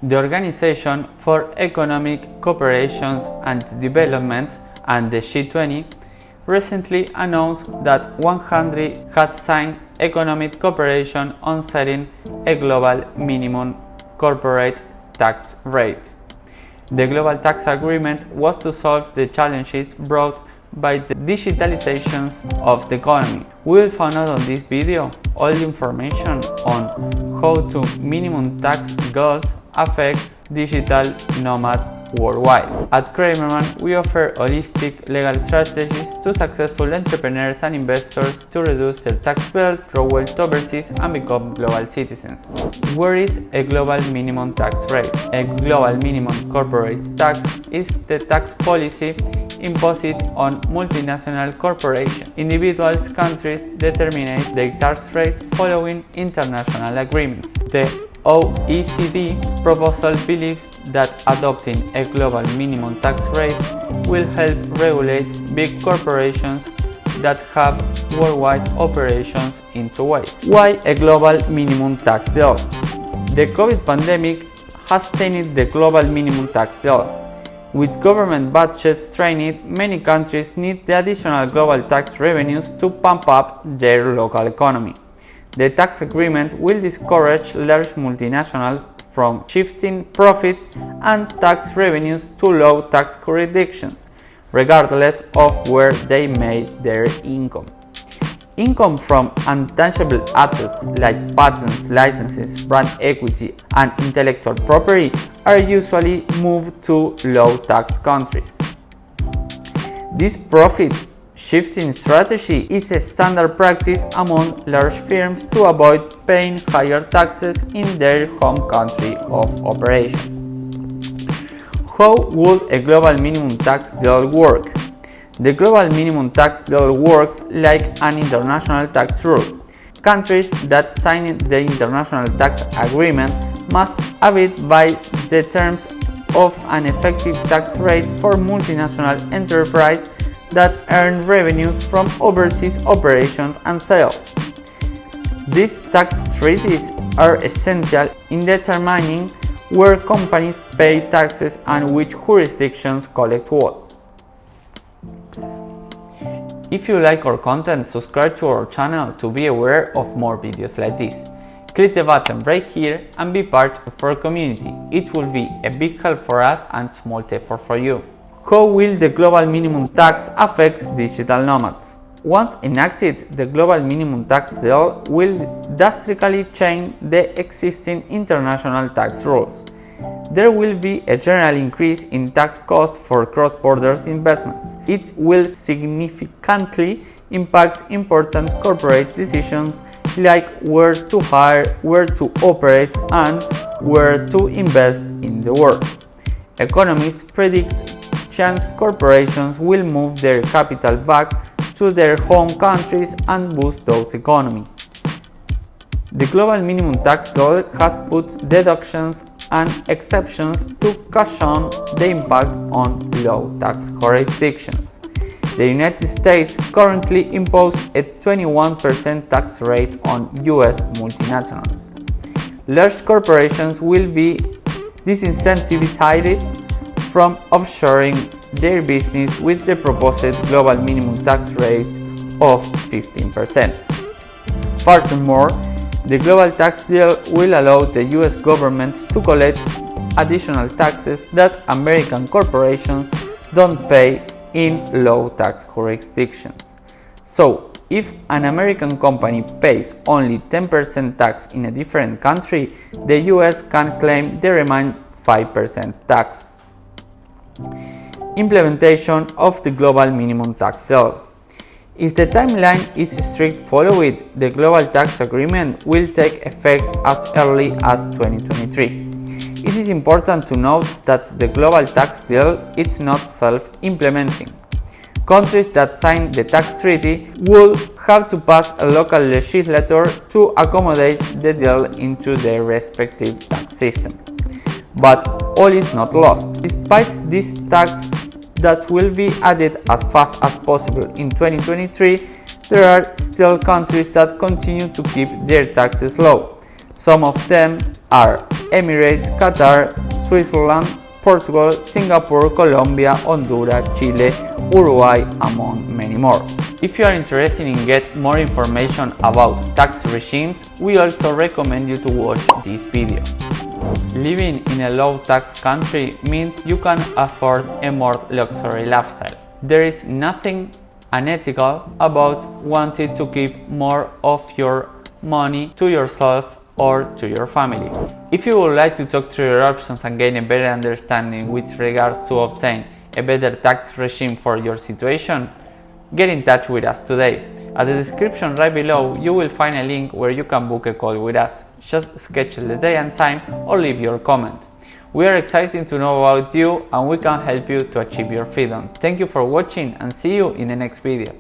The Organization for Economic Cooperation and Development and the G20 recently announced that 100 has signed economic cooperation on setting a global minimum corporate tax rate. The global tax agreement was to solve the challenges brought by the digitalization of the economy. We will find out on this video all the information on how to minimum tax goals affects digital nomads worldwide. At Creimerman, we offer holistic legal strategies to successful entrepreneurs and investors to reduce their tax bill, grow wealth overseas, and become global citizens. Where is a global minimum tax rate? A global minimum corporate tax is the tax policy imposed on multinational corporations. Individuals' countries determine their tax rates following international agreements. The OECD proposal believes that adopting a global minimum tax rate will help regulate big corporations that have worldwide operations in two ways. Why a global minimum tax law? The COVID pandemic has tainted the global minimum tax law. With government budgets strained, many countries need the additional global tax revenues to pump up their local economy. The tax agreement will discourage large multinationals from shifting profits and tax revenues to low tax jurisdictions, regardless of where they made their income. Income from intangible assets like patents, licenses, brand equity, and intellectual property are usually moved to low tax countries. This profit shifting strategy is a standard practice among large firms to avoid paying higher taxes in their home country of operation. How would a global minimum tax deal work? The global minimum tax deal works like an international tax rule. Countries that sign the international tax agreement must abide by the terms of an effective tax rate for multinational enterprises that earn revenues from overseas operations and sales. These tax treaties are essential in determining where companies pay taxes and which jurisdictions collect what. If you like our content, subscribe to our channel to be aware of more videos like this. Click the button right here and be part of our community. It will be a big help for us and small effort for you. How will the global minimum tax affect digital nomads? Once enacted, the global minimum tax deal will drastically change the existing international tax rules. There will be a general increase in tax costs for cross-border investments. It will significantly impact important corporate decisions like where to hire, where to operate, and where to invest in the world. Economists predict Chinese corporations will move their capital back to their home countries and boost those economies. The global minimum tax law has put deductions and exceptions to cushion the impact on low tax jurisdictions. The United States currently imposes a 21% tax rate on US multinationals. Large corporations will be disincentivized from offshoring their business with the proposed global minimum tax rate of 15%. Furthermore, the global tax deal will allow the US government to collect additional taxes that American corporations don't pay in low tax jurisdictions. So, if an American company pays only 10% tax in a different country, the US can claim the remaining 5% tax. Implementation of the global minimum tax deal. If the timeline is strict followed, the global tax agreement will take effect as early as 2023. It is important to note that the global tax deal is not self-implementing. Countries that sign the tax treaty will have to pass a local legislature to accommodate the deal into their respective tax system. But all is not lost. Despite this tax that will be added as fast as possible in 2023, there are still countries that continue to keep their taxes low. Some of them are Emirates, Qatar, Switzerland, Portugal, Singapore, Colombia, Honduras, Chile, Uruguay, among many more. If you are interested in getting more information about tax regimes, we also recommend you to watch this video. Living in a low-tax country means you can afford a more luxury lifestyle. There is nothing unethical about wanting to keep more of your money to yourself or to your family. If you would like to talk through your options and gain a better understanding with regards to obtain a better tax regime for your situation, get in touch with us today. At the description right below, you will find a link where you can book a call with us. Just schedule the day and time or leave your comment. We are excited to know about you and we can help you to achieve your freedom. Thank you for watching and see you in the next video.